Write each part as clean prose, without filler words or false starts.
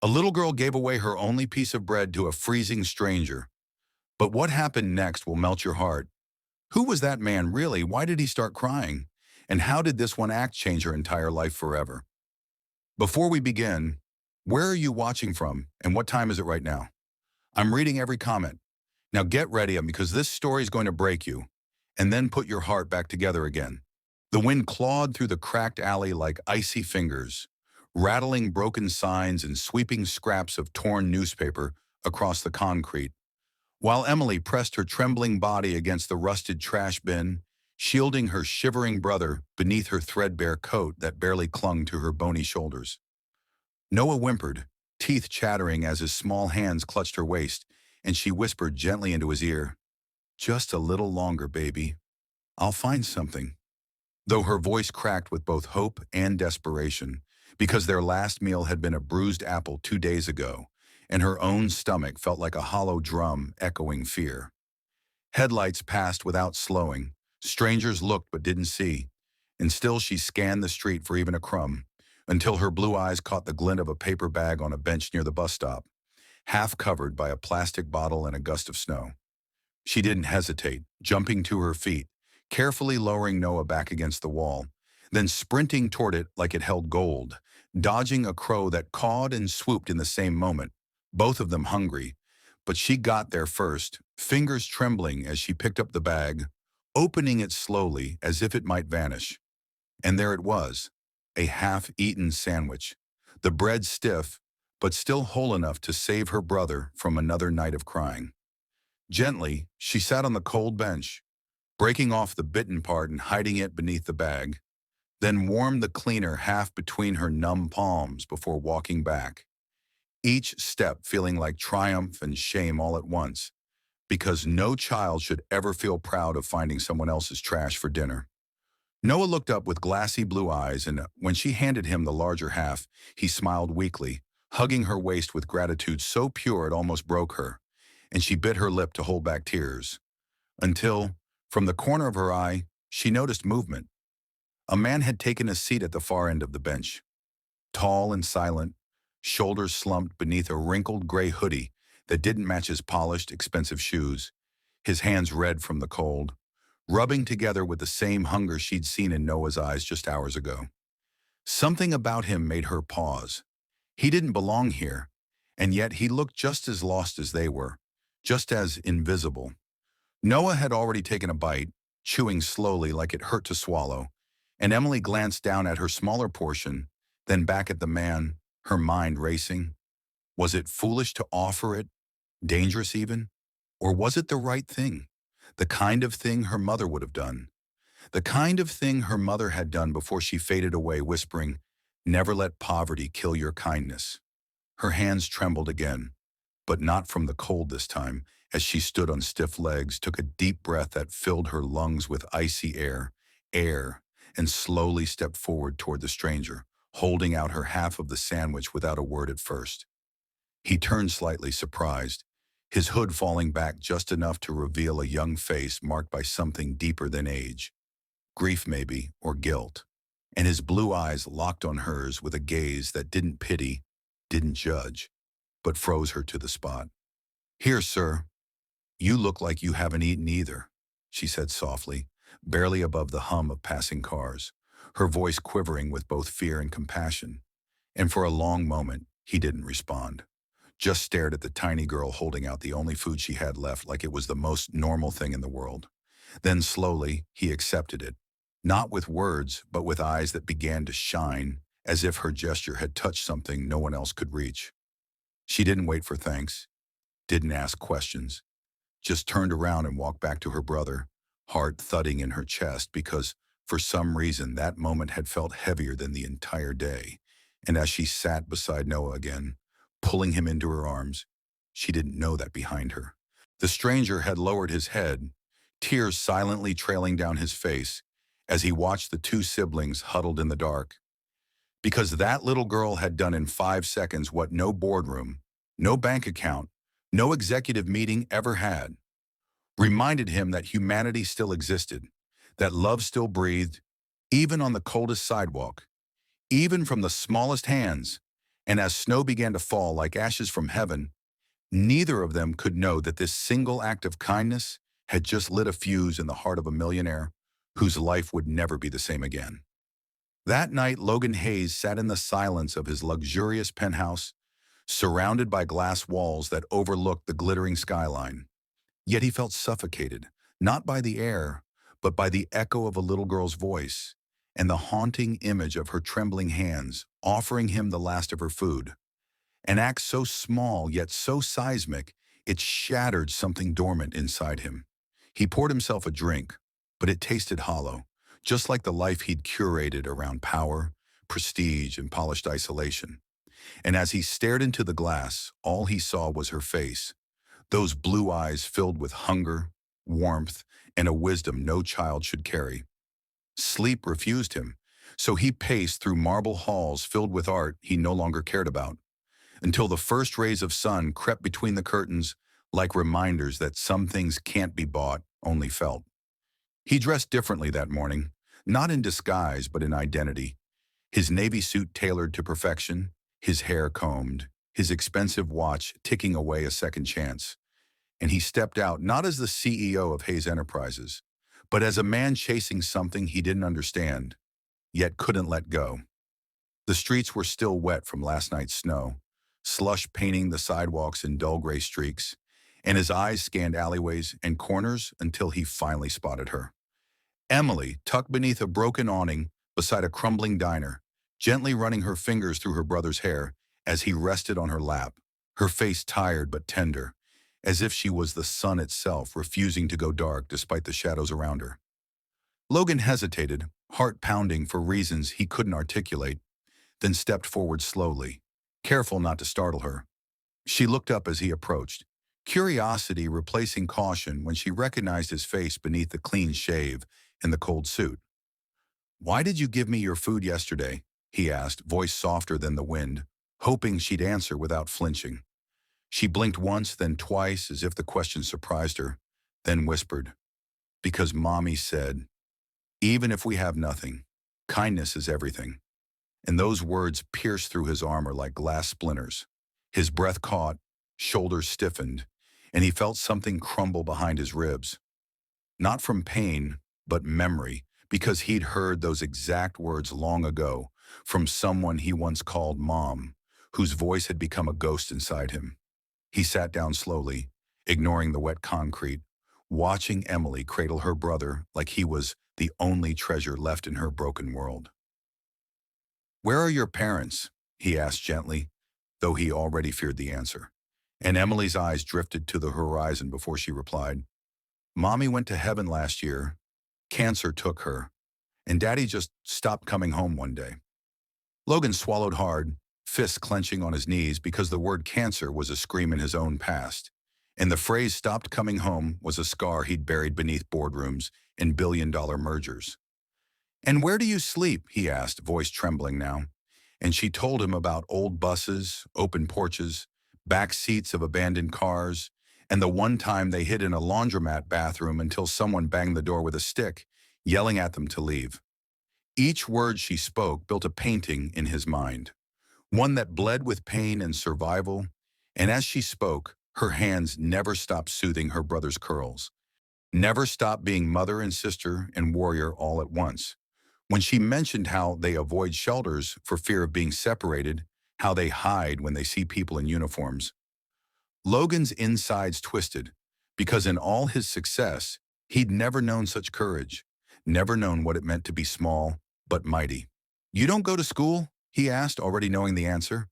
A little girl gave away her only piece of bread to a freezing stranger. But what happened next will melt your heart. Who was that man really? Why did he start crying? And how did this one act change her entire life forever? Before we begin, where are you watching from and what time is it right now? I'm reading every comment. Now get ready because this story is going to break you and then put your heart back together again. The wind clawed through the cracked alley like icy fingers, rattling broken signs and sweeping scraps of torn newspaper across the concrete. While Emily pressed her trembling body against the rusted trash bin, shielding her shivering brother beneath her threadbare coat that barely clung to her bony shoulders. Noah whimpered, teeth chattering as his small hands clutched her waist, and she whispered gently into his ear, "Just a little longer, baby. I'll find something." Though her voice cracked with both hope and desperation, because their last meal had been a bruised apple 2 days ago, and her own stomach felt like a hollow drum echoing fear. Headlights passed without slowing. Strangers looked but didn't see, and still she scanned the street for even a crumb, until her blue eyes caught the glint of a paper bag on a bench near the bus stop, half covered by a plastic bottle and a gust of snow. She didn't hesitate, jumping to her feet, carefully lowering Noah back against the wall, then sprinting toward it like it held gold, dodging a crow that cawed and swooped in the same moment, both of them hungry. But she got there first, fingers trembling as she picked up the bag, opening it slowly as if it might vanish. And there it was, a half-eaten sandwich, the bread stiff, but still whole enough to save her brother from another night of crying. Gently, she sat on the cold bench, breaking off the bitten part and hiding it beneath the bag, then warmed the cleaner half between her numb palms before walking back, each step feeling like triumph and shame all at once, because no child should ever feel proud of finding someone else's trash for dinner. Noah looked up with glassy blue eyes, and when she handed him the larger half, he smiled weakly, hugging her waist with gratitude so pure it almost broke her, and she bit her lip to hold back tears. Until, from the corner of her eye, she noticed movement. A man had taken a seat at the far end of the bench. Tall and silent, shoulders slumped beneath a wrinkled gray hoodie that didn't match his polished, expensive shoes, his hands red from the cold, rubbing together with the same hunger she'd seen in Noah's eyes just hours ago. Something about him made her pause. He didn't belong here, and yet he looked just as lost as they were, just as invisible. Noah had already taken a bite, chewing slowly like it hurt to swallow, and Emily glanced down at her smaller portion, then back at the man, her mind racing. Was it foolish to offer it? Dangerous even? Or was it the right thing? The kind of thing her mother would have done. The kind of thing her mother had done before she faded away, whispering, "Never let poverty kill your kindness." Her hands trembled again, but not from the cold this time, as she stood on stiff legs, took a deep breath that filled her lungs with icy air, and slowly stepped forward toward the stranger, holding out her half of the sandwich without a word at first. He turned slightly surprised, his hood falling back just enough to reveal a young face marked by something deeper than age, grief maybe, or guilt, and his blue eyes locked on hers with a gaze that didn't pity, didn't judge, but froze her to the spot. "Here, sir. You look like you haven't eaten either," she said softly, barely above the hum of passing cars, her voice quivering with both fear and compassion. And for a long moment, he didn't respond, just stared at the tiny girl holding out the only food she had left like it was the most normal thing in the world. Then slowly, he accepted it, not with words, but with eyes that began to shine, as if her gesture had touched something no one else could reach. She didn't wait for thanks, didn't ask questions, just turned around and walked back to her brother, heart thudding in her chest because, for some reason, that moment had felt heavier than the entire day. And as she sat beside Noah again, pulling him into her arms, she didn't know that behind her, the stranger had lowered his head, tears silently trailing down his face as he watched the two siblings huddled in the dark. Because that little girl had done in 5 seconds what no boardroom, no bank account, no executive meeting ever had. Reminded him that humanity still existed, that love still breathed, even on the coldest sidewalk, even from the smallest hands, And as snow began to fall like ashes from heaven, neither of them could know that this single act of kindness had just lit a fuse in the heart of a millionaire whose life would never be the same again. That night, Logan Hayes sat in the silence of his luxurious penthouse, surrounded by glass walls that overlooked the glittering skyline. Yet he felt suffocated, not by the air, but by the echo of a little girl's voice and the haunting image of her trembling hands offering him the last of her food. An act so small yet so seismic, it shattered something dormant inside him. He poured himself a drink, but it tasted hollow, just like the life he'd curated around power, prestige, and polished isolation. And as he stared into the glass, all he saw was her face, those blue eyes filled with hunger, warmth, and a wisdom no child should carry. Sleep refused him, so he paced through marble halls filled with art he no longer cared about, until the first rays of sun crept between the curtains like reminders that some things can't be bought, only felt. He dressed differently that morning, not in disguise but in identity. His navy suit tailored to perfection, his hair combed, his expensive watch ticking away a second chance. And he stepped out not as the CEO of Hayes Enterprises, but as a man chasing something he didn't understand, yet couldn't let go. The streets were still wet from last night's snow, slush painting the sidewalks in dull gray streaks, and his eyes scanned alleyways and corners until he finally spotted her. Emily, tucked beneath a broken awning beside a crumbling diner, gently running her fingers through her brother's hair as he rested on her lap, her face tired but tender, as if she was the sun itself refusing to go dark despite the shadows around her. Logan hesitated, heart pounding for reasons he couldn't articulate, then stepped forward slowly, careful not to startle her. She looked up as he approached, curiosity replacing caution when she recognized his face beneath the clean shave and the cold suit. "Why did you give me your food yesterday?" he asked, voice softer than the wind, hoping she'd answer without flinching. She blinked once, then twice, as if the question surprised her, then whispered, "Because Mommy said, even if we have nothing, kindness is everything." And those words pierced through his armor like glass splinters. His breath caught, shoulders stiffened, and he felt something crumble behind his ribs. Not from pain, but memory, because he'd heard those exact words long ago from someone he once called Mom, whose voice had become a ghost inside him. He sat down slowly, ignoring the wet concrete, watching Emily cradle her brother like he was the only treasure left in her broken world. "Where are your parents?" he asked gently, though he already feared the answer. And Emily's eyes drifted to the horizon before she replied, "Mommy went to heaven last year. Cancer took her, and Daddy just stopped coming home one day." Logan swallowed hard, fists clenching on his knees because the word cancer was a scream in his own past, and the phrase "stopped coming home" was a scar he'd buried beneath boardrooms and billion-dollar mergers. "And where do you sleep?" he asked, voice trembling now. And she told him about old buses, open porches, back seats of abandoned cars, and the one time they hid in a laundromat bathroom until someone banged the door with a stick, yelling at them to leave. Each word she spoke built a painting in his mind, one that bled with pain and survival, and as she spoke, her hands never stopped soothing her brother's curls, never stopped being mother and sister and warrior all at once. When she mentioned how they avoid shelters for fear of being separated, how they hide when they see people in uniforms, Logan's insides twisted, because in all his success, he'd never known such courage, never known what it meant to be small, but mighty. "You don't go to school?" he asked, already knowing the answer.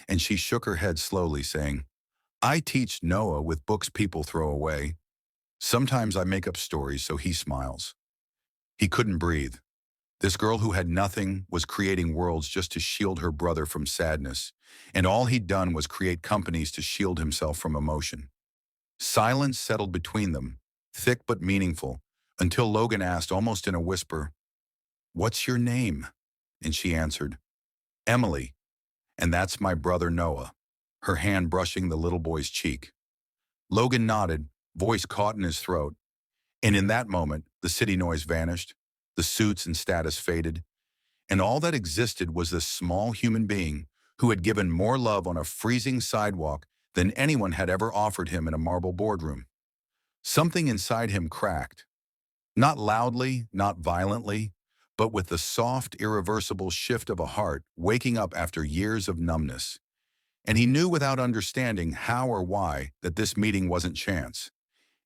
And she shook her head slowly, saying, "I teach Noah with books people throw away. Sometimes I make up stories so he smiles." He couldn't breathe. This girl who had nothing was creating worlds just to shield her brother from sadness, and all he'd done was create companies to shield himself from emotion. Silence settled between them, thick but meaningful, until Logan asked almost in a whisper, "What's your name?" And she answered, "Emily, and that's my brother Noah," her hand brushing the little boy's cheek. Logan nodded, voice caught in his throat, and in that moment, the city noise vanished, the suits and status faded, and all that existed was this small human being who had given more love on a freezing sidewalk than anyone had ever offered him in a marble boardroom. Something inside him cracked, not loudly, not violently, but with the soft, irreversible shift of a heart waking up after years of numbness. And he knew without understanding how or why that this meeting wasn't chance.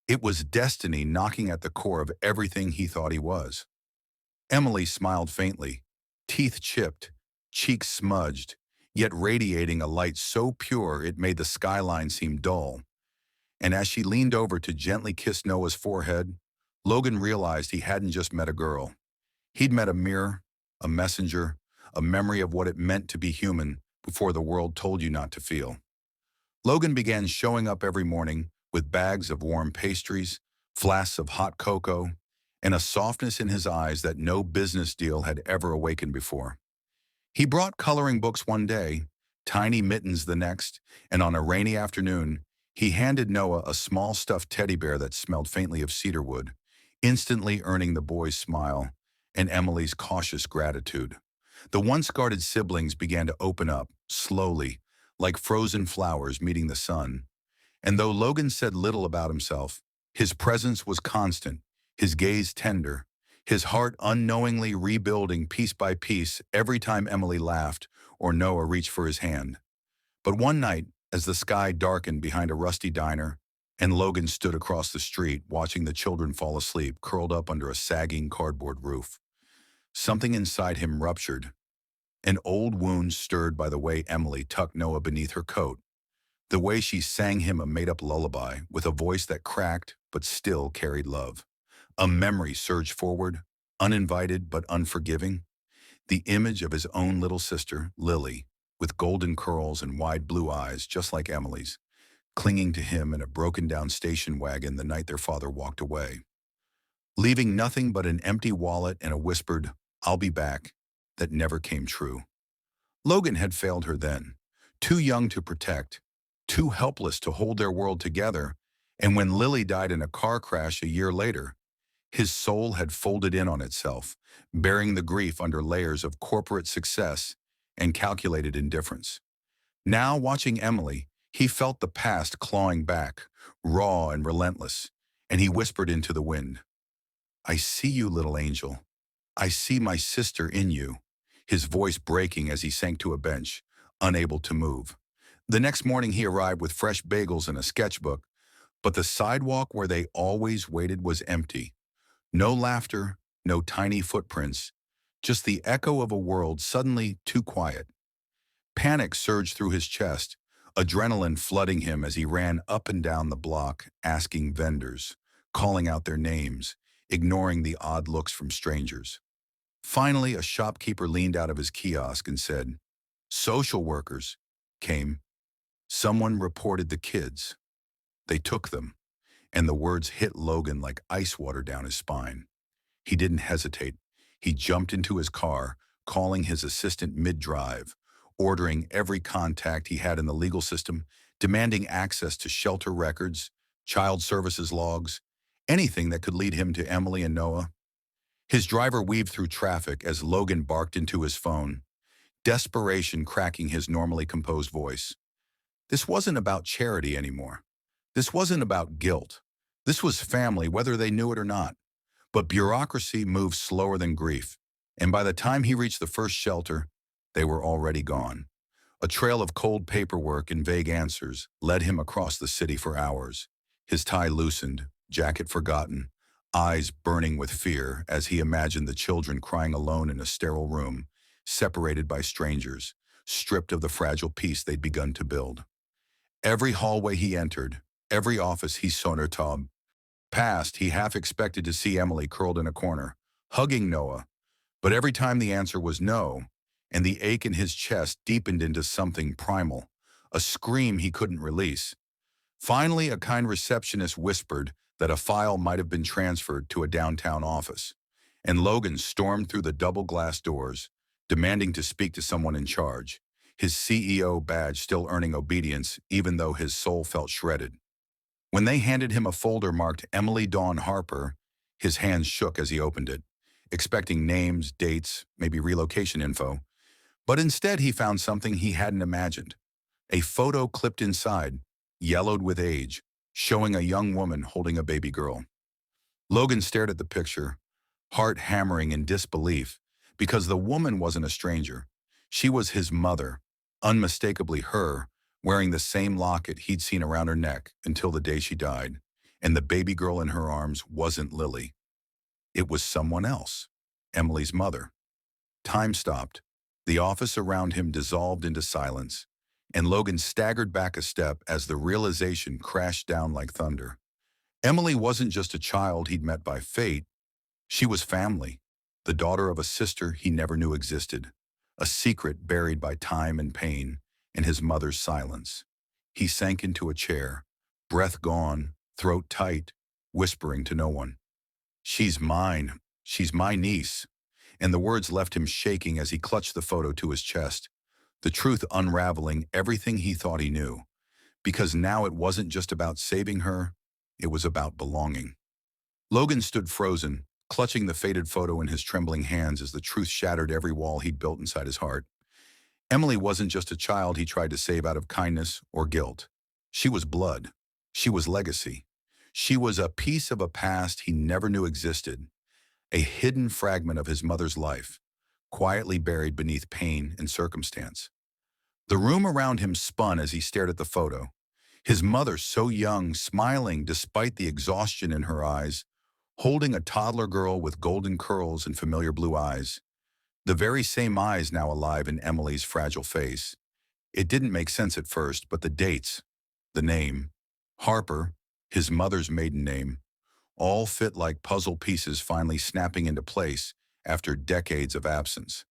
It was destiny knocking at the core of everything he thought he was. Emily smiled faintly, teeth chipped, cheeks smudged, yet radiating a light so pure it made the skyline seem dull. And as she leaned over to gently kiss Noah's forehead, Logan realized he hadn't just met a girl. He'd met a mirror, a messenger, a memory of what it meant to be human before the world told you not to feel. Logan began showing up every morning with bags of warm pastries, flasks of hot cocoa, and a softness in his eyes that no business deal had ever awakened before. He brought coloring books one day, tiny mittens the next, and on a rainy afternoon, he handed Noah a small stuffed teddy bear that smelled faintly of cedarwood, instantly earning the boy's smile and Emily's cautious gratitude. The once guarded siblings began to open up, slowly, like frozen flowers meeting the sun. And though Logan said little about himself, his presence was constant, his gaze tender, his heart unknowingly rebuilding piece by piece every time Emily laughed or Noah reached for his hand. But one night, as the sky darkened behind a rusty diner, and Logan stood across the street watching the children fall asleep curled up under a sagging cardboard roof, something inside him ruptured, an old wound stirred by the way Emily tucked Noah beneath her coat, the way she sang him a made-up lullaby with a voice that cracked but still carried love. A memory surged forward, uninvited but unforgiving, the image of his own little sister, Lily, with golden curls and wide blue eyes just like Emily's, clinging to him in a broken-down station wagon the night their father walked away, leaving nothing but an empty wallet and a whispered, "I'll be back," that never came true. Logan had failed her then, too young to protect, too helpless to hold their world together, and when Lily died in a car crash a year later, his soul had folded in on itself, bearing the grief under layers of corporate success and calculated indifference. Now, watching Emily, he felt the past clawing back, raw and relentless, and he whispered into the wind, "I see you, little angel. I see my sister in you," his voice breaking as he sank to a bench, unable to move. The next morning he arrived with fresh bagels and a sketchbook, but the sidewalk where they always waited was empty. No laughter, no tiny footprints, just the echo of a world suddenly too quiet. Panic surged through his chest, adrenaline flooding him as he ran up and down the block, asking vendors, calling out their names, ignoring the odd looks from strangers. Finally, a shopkeeper leaned out of his kiosk and said, "Social workers came. Someone reported the kids. They took them." And the words hit Logan like ice water down his spine. He didn't hesitate. He jumped into his car, calling his assistant mid-drive, ordering every contact he had in the legal system, demanding access to shelter records, child services logs, anything that could lead him to Emily and Noah. His driver weaved through traffic as Logan barked into his phone, desperation cracking his normally composed voice. This wasn't about charity anymore. This wasn't about guilt. This was family, whether they knew it or not. But bureaucracy moves slower than grief, and by the time he reached the first shelter, they were already gone. A trail of cold paperwork and vague answers led him across the city for hours, his tie loosened, jacket forgotten, eyes burning with fear as he imagined the children crying alone in a sterile room, separated by strangers, stripped of the fragile peace they'd begun to build. Every hallway he entered, every office he sauntered past, he half expected to see Emily curled in a corner, hugging Noah, but every time the answer was no, and the ache in his chest deepened into something primal, a scream he couldn't release. Finally, a kind receptionist whispered that a file might have been transferred to a downtown office, and Logan stormed through the double glass doors, demanding to speak to someone in charge, his CEO badge still earning obedience even though his soul felt shredded. When they handed him a folder marked Emily Dawn Harper, his hands shook as he opened it, expecting names, dates, maybe relocation info. But instead he found something he hadn't imagined. A photo clipped inside, yellowed with age, showing a young woman holding a baby girl. Logan stared at the picture, heart hammering in disbelief, because the woman wasn't a stranger. She was his mother, unmistakably her, wearing the same locket he'd seen around her neck until the day she died. And the baby girl in her arms wasn't Lily. It was someone else, Emily's mother. Time stopped. The office around him dissolved into silence, and Logan staggered back a step as the realization crashed down like thunder. Emily wasn't just a child he'd met by fate. She was family, the daughter of a sister he never knew existed, a secret buried by time and pain and his mother's silence. He sank into a chair, breath gone, throat tight, whispering to no one. "She's mine. She's my niece." And the words left him shaking as he clutched the photo to his chest, the truth unraveling everything he thought he knew. Because now it wasn't just about saving her, it was about belonging. Logan stood frozen, clutching the faded photo in his trembling hands as the truth shattered every wall he'd built inside his heart. Emily wasn't just a child he tried to save out of kindness or guilt. She was blood. She was legacy. She was a piece of a past he never knew existed, a hidden fragment of his mother's life, quietly buried beneath pain and circumstance. The room around him spun as he stared at the photo. His mother, so young, smiling despite the exhaustion in her eyes, holding a toddler girl with golden curls and familiar blue eyes. The very same eyes now alive in Emily's fragile face. It didn't make sense at first, but the dates, the name, Harper, his mother's maiden name, all fit like puzzle pieces finally snapping into place after decades of absence.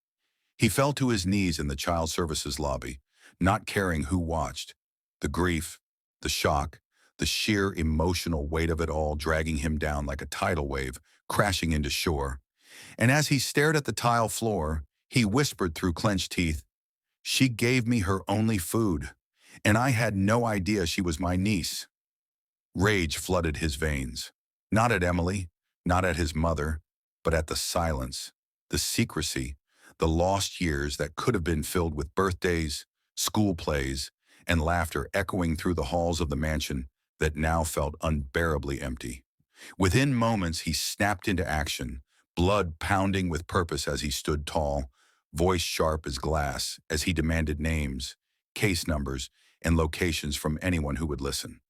He fell to his knees in the child services lobby, not caring who watched. The grief, the shock, the sheer emotional weight of it all dragging him down like a tidal wave, crashing into shore. And as he stared at the tile floor, he whispered through clenched teeth, "She gave me her only food, and I had no idea she was my niece." Rage flooded his veins. Not at Emily, not at his mother, but at the silence, the secrecy, the lost years that could have been filled with birthdays, school plays, and laughter echoing through the halls of the mansion that now felt unbearably empty. Within moments, he snapped into action, blood pounding with purpose as he stood tall, voice sharp as glass as he demanded names, case numbers, and locations from anyone who would listen.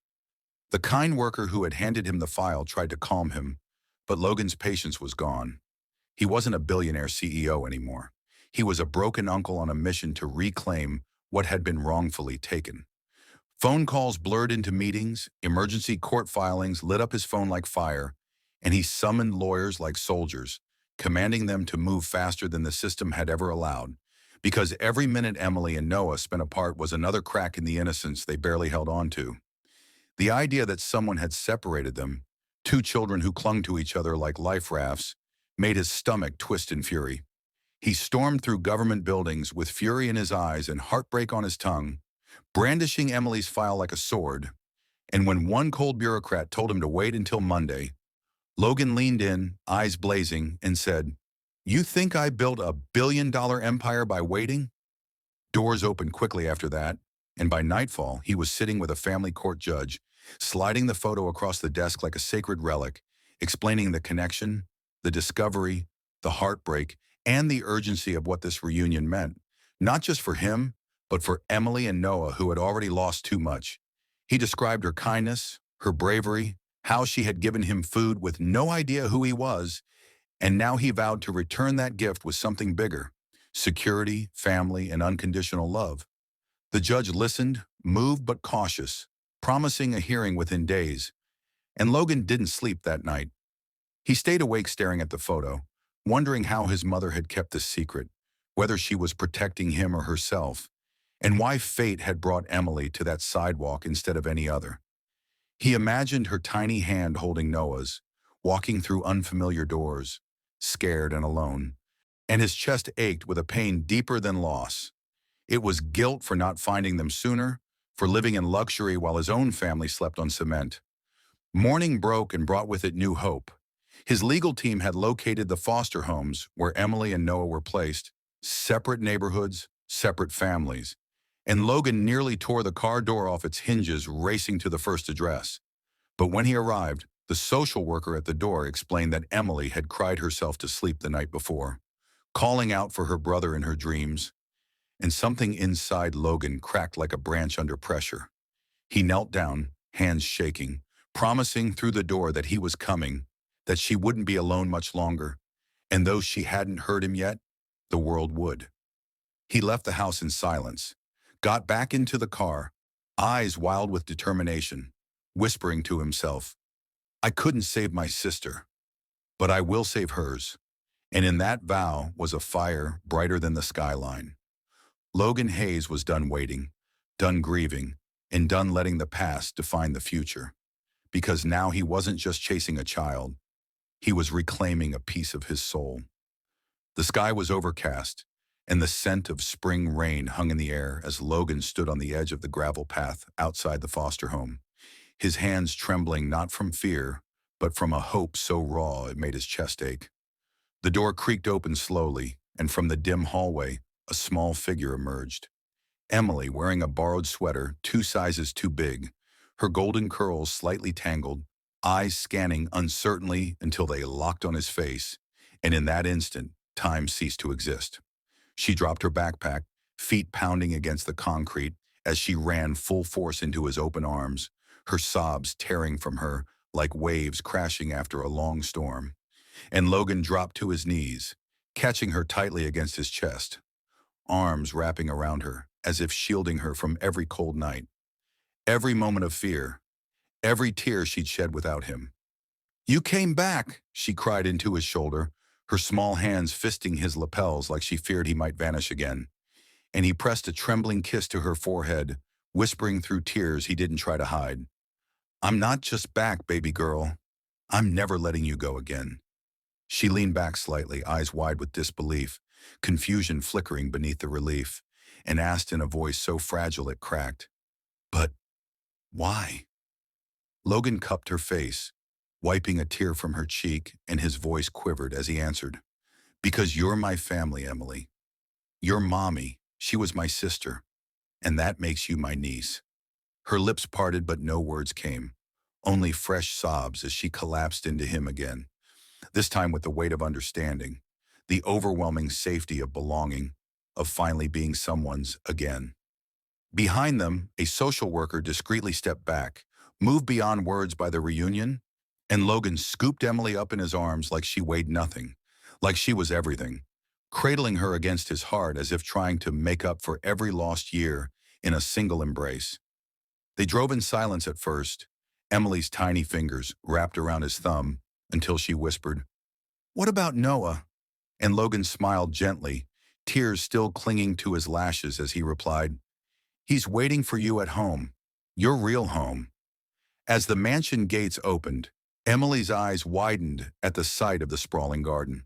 The kind worker who had handed him the file tried to calm him, but Logan's patience was gone. He wasn't a billionaire CEO anymore. He was a broken uncle on a mission to reclaim what had been wrongfully taken. Phone calls blurred into meetings, emergency court filings lit up his phone like fire, and he summoned lawyers like soldiers, commanding them to move faster than the system had ever allowed, because every minute Emily and Noah spent apart was another crack in the innocence they barely held on to. The idea that someone had separated them, two children who clung to each other like life rafts, made his stomach twist in fury. He stormed through government buildings with fury in his eyes and heartbreak on his tongue, brandishing Emily's file like a sword. And when one cold bureaucrat told him to wait until Monday, Logan leaned in, eyes blazing, and said, "You think I built a billion-dollar empire by waiting?" Doors opened quickly after that, and by nightfall, he was sitting with a family court judge, sliding the photo across the desk like a sacred relic, explaining the connection, the discovery, the heartbreak, and the urgency of what this reunion meant, not just for him, but for Emily and Noah, who had already lost too much. He described her kindness, her bravery, how she had given him food with no idea who he was, and now he vowed to return that gift with something bigger: security, family, and unconditional love. The judge listened, moved but cautious, promising a hearing within days. And Logan didn't sleep that night. He stayed awake staring at the photo, wondering how his mother had kept this secret, whether she was protecting him or herself, and why fate had brought Emily to that sidewalk instead of any other. He imagined her tiny hand holding Noah's, walking through unfamiliar doors, scared and alone, and his chest ached with a pain deeper than loss. It was guilt for not finding them sooner, for living in luxury while his own family slept on cement. Morning broke and brought with it new hope. His legal team had located the foster homes where Emily and Noah were placed, separate neighborhoods, separate families, and Logan nearly tore the car door off its hinges racing to the first address. But when he arrived, the social worker at the door explained that Emily had cried herself to sleep the night before, calling out for her brother in her dreams, and something inside Logan cracked like a branch under pressure. He knelt down, hands shaking, promising through the door that he was coming, that she wouldn't be alone much longer, and though she hadn't heard him yet, the world would. He left the house in silence, got back into the car, eyes wild with determination, whispering to himself, "I couldn't save my sister, but I will save hers." And in that vow was a fire brighter than the skyline. Logan Hayes was done waiting, done grieving, and done letting the past define the future. Because now he wasn't just chasing a child, he was reclaiming a piece of his soul. The sky was overcast, and the scent of spring rain hung in the air as Logan stood on the edge of the gravel path outside the foster home, his hands trembling not from fear, but from a hope so raw it made his chest ache. The door creaked open slowly, and from the dim hallway, a small figure emerged. Emily, wearing a borrowed sweater 2 sizes too big, her golden curls slightly tangled, eyes scanning uncertainly until they locked on his face, and in that instant, time ceased to exist. She dropped her backpack, feet pounding against the concrete, as she ran full force into his open arms, her sobs tearing from her like waves crashing after a long storm. And Logan dropped to his knees, catching her tightly against his chest, arms wrapping around her as if shielding her from every cold night, every moment of fear, every tear she'd shed without him. "You came back," she cried into his shoulder, her small hands fisting his lapels like she feared he might vanish again. And he pressed a trembling kiss to her forehead, whispering through tears he didn't try to hide, "I'm not just back, baby girl. I'm never letting you go again." She leaned back slightly, eyes wide with disbelief, confusion flickering beneath the relief, and asked in a voice so fragile it cracked, "But why?" Logan cupped her face, wiping a tear from her cheek, and his voice quivered as he answered, "Because you're my family, Emily. Your mommy, she was my sister, and that makes you my niece." Her lips parted but no words came, only fresh sobs as she collapsed into him again, this time with the weight of understanding, the overwhelming safety of belonging, of finally being someone's again. Behind them, a social worker discreetly stepped back, moved beyond words by the reunion, and Logan scooped Emily up in his arms like she weighed nothing, like she was everything, cradling her against his heart as if trying to make up for every lost year in a single embrace. They drove in silence at first, Emily's tiny fingers wrapped around his thumb, until she whispered, "What about Noah?" And Logan smiled gently, tears still clinging to his lashes as he replied, "He's waiting for you at home, your real home." As the mansion gates opened, Emily's eyes widened at the sight of the sprawling garden,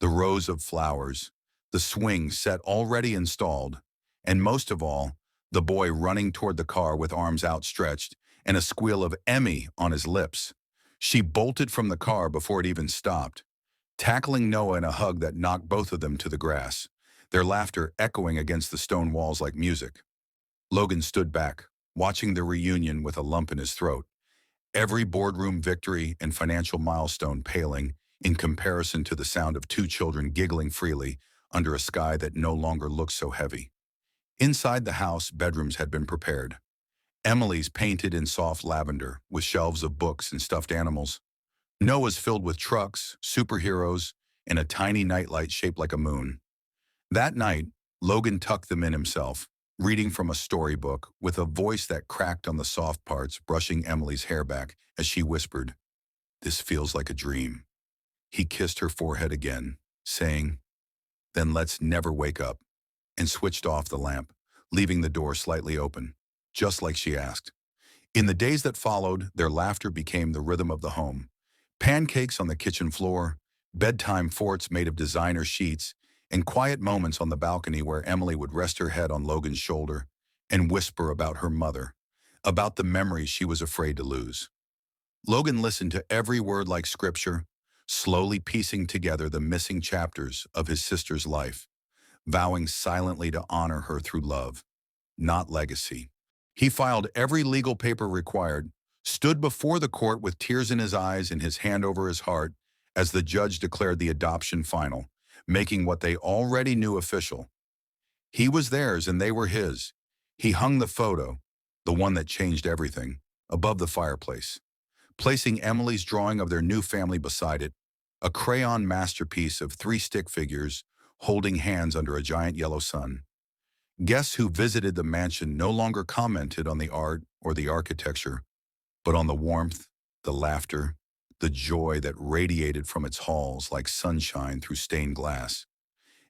the rows of flowers, the swing set already installed, and most of all, the boy running toward the car with arms outstretched and a squeal of "Emmy" on his lips. She bolted from the car before it even stopped, tackling Noah in a hug that knocked both of them to the grass, their laughter echoing against the stone walls like music. Logan stood back, watching the reunion with a lump in his throat, every boardroom victory and financial milestone paling in comparison to the sound of 2 children giggling freely under a sky that no longer looked so heavy. Inside the house, bedrooms had been prepared. Emily's painted in soft lavender, with shelves of books and stuffed animals. Noah's filled with trucks, superheroes, and a tiny nightlight shaped like a moon. That night, Logan tucked them in himself, reading from a storybook with a voice that cracked on the soft parts, brushing Emily's hair back as she whispered, "This feels like a dream." He kissed her forehead again, saying, "Then let's never wake up," and switched off the lamp, leaving the door slightly open, just like she asked. In the days that followed, their laughter became the rhythm of the home. Pancakes on the kitchen floor, bedtime forts made of designer sheets, and quiet moments on the balcony where Emily would rest her head on Logan's shoulder and whisper about her mother, about the memories she was afraid to lose. Logan listened to every word like scripture, slowly piecing together the missing chapters of his sister's life. vowing silently to honor her through love, not legacy. He filed every legal paper required, stood before the court with tears in his eyes and his hand over his heart as the judge declared the adoption final, making what they already knew official. He was theirs and they were his. He hung the photo, the one that changed everything, above the fireplace, placing Emily's drawing of their new family beside it, a crayon masterpiece of three stick figures holding hands under a giant yellow sun. Guests who visited the mansion no longer commented on the art or the architecture, but on the warmth, the laughter, the joy that radiated from its halls like sunshine through stained glass.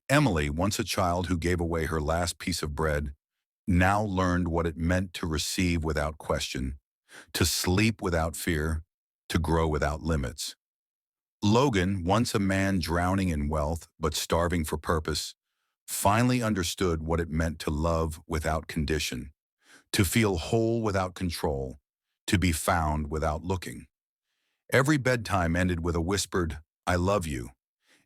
Emily, once a child who gave away her last piece of bread, now learned what it meant to receive without question, to sleep without fear, to grow without limits. Logan, once a man drowning in wealth but starving for purpose, finally understood what it meant to love without condition, to feel whole without control, to be found without looking. Every bedtime ended with a whispered, "I love you."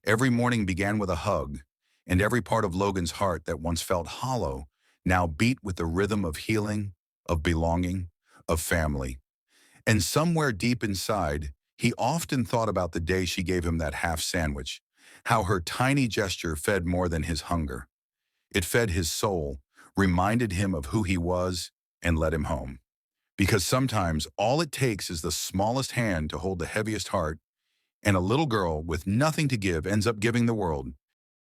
Every morning began with a hug, and every part of Logan's heart that once felt hollow now beat with the rhythm of healing, of belonging, of family. And somewhere deep inside, he often thought about the day she gave him that half sandwich, how her tiny gesture fed more than his hunger. It fed his soul, reminded him of who he was, and led him home. Because sometimes all it takes is the smallest hand to hold the heaviest heart, and a little girl with nothing to give ends up giving the world.